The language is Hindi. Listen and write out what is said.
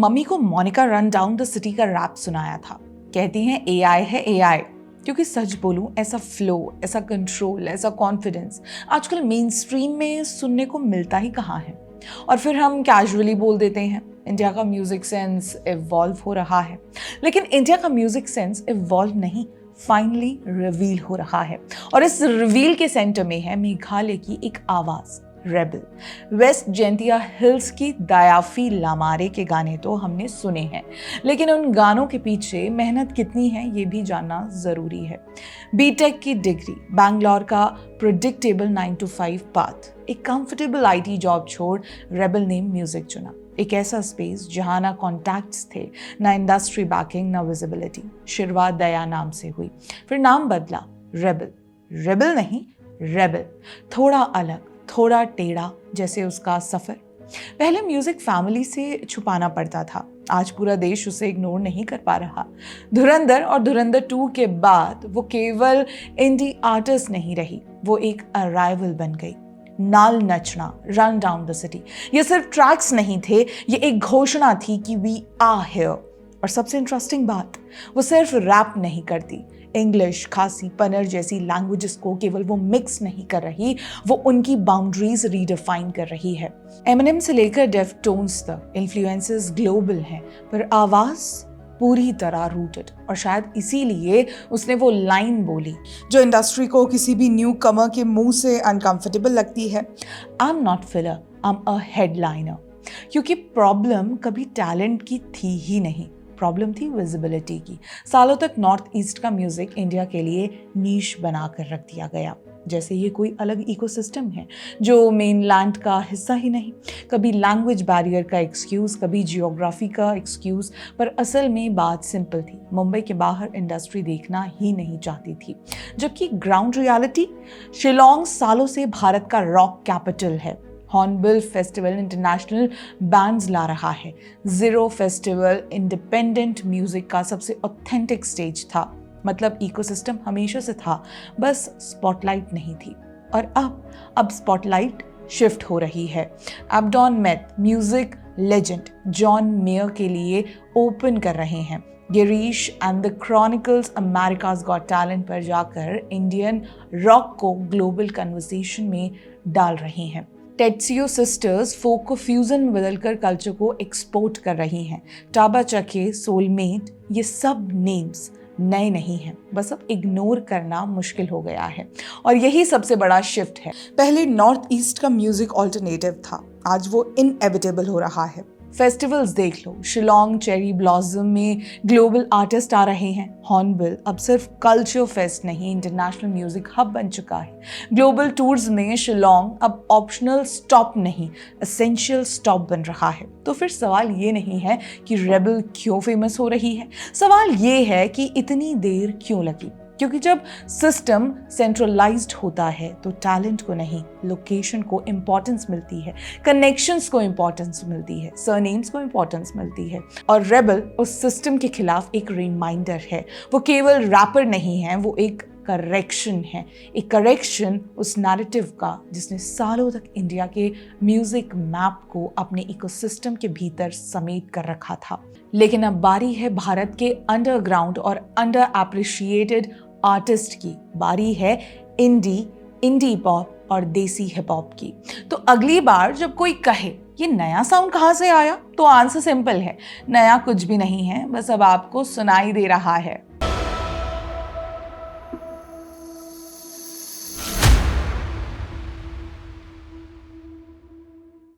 मम्मी को Monica run down the city का रैप सुनाया था। कहती हैं एआई है एआई। क्योंकि सच बोलूं, ऐसा फ्लो, ऐसा कंट्रोल, ऐसा कॉन्फिडेंस आजकल मेन स्ट्रीम में सुनने को मिलता ही कहाँ है। और फिर हम कैजुअली बोल देते हैं इंडिया का म्यूजिक सेंस इवॉल्व हो रहा है। लेकिन इंडिया का म्यूजिक सेंस इवॉल्व नहीं, फाइनली रिवील हो रहा है। और इस रिवील के सेंटर में है मेघालय की एक आवाज, रेबल। वेस्ट जैंतिया हिल्स की दयाफी लामारे के गाने तो हमने सुने हैं, लेकिन उन गानों के पीछे मेहनत कितनी है ये भी जानना जरूरी है। बीटेक की डिग्री, बैंगलोर का प्रेडिक्टेबल 9 to 5 पाथ, एक कंफर्टेबल आईटी जॉब छोड़ रेबल ने म्यूजिक चुना। एक ऐसा स्पेस जहां ना कॉन्टैक्ट्स थे, ना इंडस्ट्री बैकिंग, ना विजिबिलिटी। शुरुआत दया नाम से हुई, फिर नाम बदला, रेबल। रेबल नहीं, रेबल। थोड़ा अलग, थोड़ा टेढ़ा, जैसे उसका सफर। पहले म्यूजिक फैमिली से छुपाना पड़ता था, आज पूरा देश उसे इग्नोर नहीं कर पा रहा। धुरंधर और धुरंधर 2 के बाद वो केवल इंडी आर्टिस्ट नहीं रही, वो एक अराइवल बन गई। नाल नचना, रन डाउन द सिटी, ये सिर्फ ट्रैक्स नहीं थे, ये एक घोषणा थी कि वी आर हियर। और सबसे इंटरेस्टिंग बात, वो सिर्फ रैप नहीं करती, इंग्लिश, खासी, पनर जैसी लैंग्वेजेस को केवल वो मिक्स नहीं कर रही, वो उनकी बाउंड्रीज रीडिफाइन कर रही है। एमिनेम से लेकर डेफ्टोन्स तक इन्फ्लुएंसेस ग्लोबल हैं, पर आवाज पूरी तरह रूटेड। और शायद इसीलिए उसने वो लाइन बोली जो इंडस्ट्री को किसी भी न्यू कमर के मुंह से अनकंफर्टेबल लगती है, I am not filler, I am a headliner. क्योंकि प्रॉब्लम कभी टैलेंट की थी ही नहीं, प्रॉब्लम थी विजिबिलिटी की। सालों तक नॉर्थ ईस्ट का म्यूजिक इंडिया के लिए नीश बनाकर रख दिया गया, जैसे ये कोई अलग इकोसिस्टम है जो मेनलैंड का हिस्सा ही नहीं। कभी लैंग्वेज बैरियर का एक्सक्यूज, कभी जियोग्राफी का एक्सक्यूज, पर असल में बात सिंपल थी। मुंबई के बाहर इंडस्ट्री देखना ही नहीं चाहती थी, जबकि ग्राउंड रियलिटी, शिलोंग सालों से भारत का रॉक कैपिटल है। हॉर्नबिल फेस्टिवल इंटरनेशनल बैंड्स ला रहा है। जीरो फेस्टिवल इंडिपेंडेंट म्यूजिक का सबसे ऑथेंटिक स्टेज था। मतलब इकोसिस्टम हमेशा से था, बस स्पॉटलाइट नहीं थी। और अब स्पॉटलाइट शिफ्ट हो रही है। एब्डॉन मेथ म्यूजिक लेजेंड जॉन मेयर के लिए ओपन कर रहे हैं। Girish and the chronicles America's got talent पर जाकर इंडियन रॉक को ग्लोबल कन्वर्सेशन में डाल रहे हैं। टेट्सियो सिस्टर्स फोक को फ्यूजन में बदलकर कल्चर को एक्सपोर्ट कर रही हैं। टाबा चके, सोलमेट, ये सब नेम्स नए नहीं हैं, बस अब इग्नोर करना मुश्किल हो गया है। और यही सबसे बड़ा शिफ्ट है। पहले नॉर्थ ईस्ट का म्यूजिक ऑल्टरनेटिव था, आज वो इनएविटेबल हो रहा है। फेस्टिवल्स देख लो, शिलोंग चेरी ब्लॉसम में ग्लोबल आर्टिस्ट आ रहे हैं। हॉर्नबिल अब सिर्फ कल्चर फेस्ट नहीं, इंटरनेशनल म्यूजिक हब बन चुका है। ग्लोबल टूर्स में शिलोंग अब ऑप्शनल स्टॉप नहीं, एसेंशियल स्टॉप बन रहा है। तो फिर सवाल ये नहीं है कि रेबल क्यों फेमस हो रही है, सवाल ये है कि इतनी देर क्यों लगी। क्योंकि जब सिस्टम सेंट्रलाइज्ड होता है तो टैलेंट को नहीं, लोकेशन को इंपॉर्टेंस मिलती है, कनेक्शंस को इंपॉर्टेंस मिलती है, सरनेम्स को इंपॉर्टेंस मिलती है। और रेबल उस सिस्टम के खिलाफ एक रिमाइंडर है। वो केवल रैपर नहीं है, वो एक करेक्शन है, एक करेक्शन उस नैरेटिव का जिसने सालों तक इंडिया के म्यूजिक मैप को अपने इकोसिस्टम के भीतर समेट कर रखा था। लेकिन अब बारी है भारत के अंडरग्राउंड और अंडर एप्रिशिएटेड आर्टिस्ट की। बारी है इंडी पॉप और देसी हिप हॉप की। तो अगली बार जब कोई कहे ये नया साउंड कहाँ से आया, तो आंसर सिंपल है, नया कुछ भी नहीं है, बस अब आपको सुनाई दे रहा है।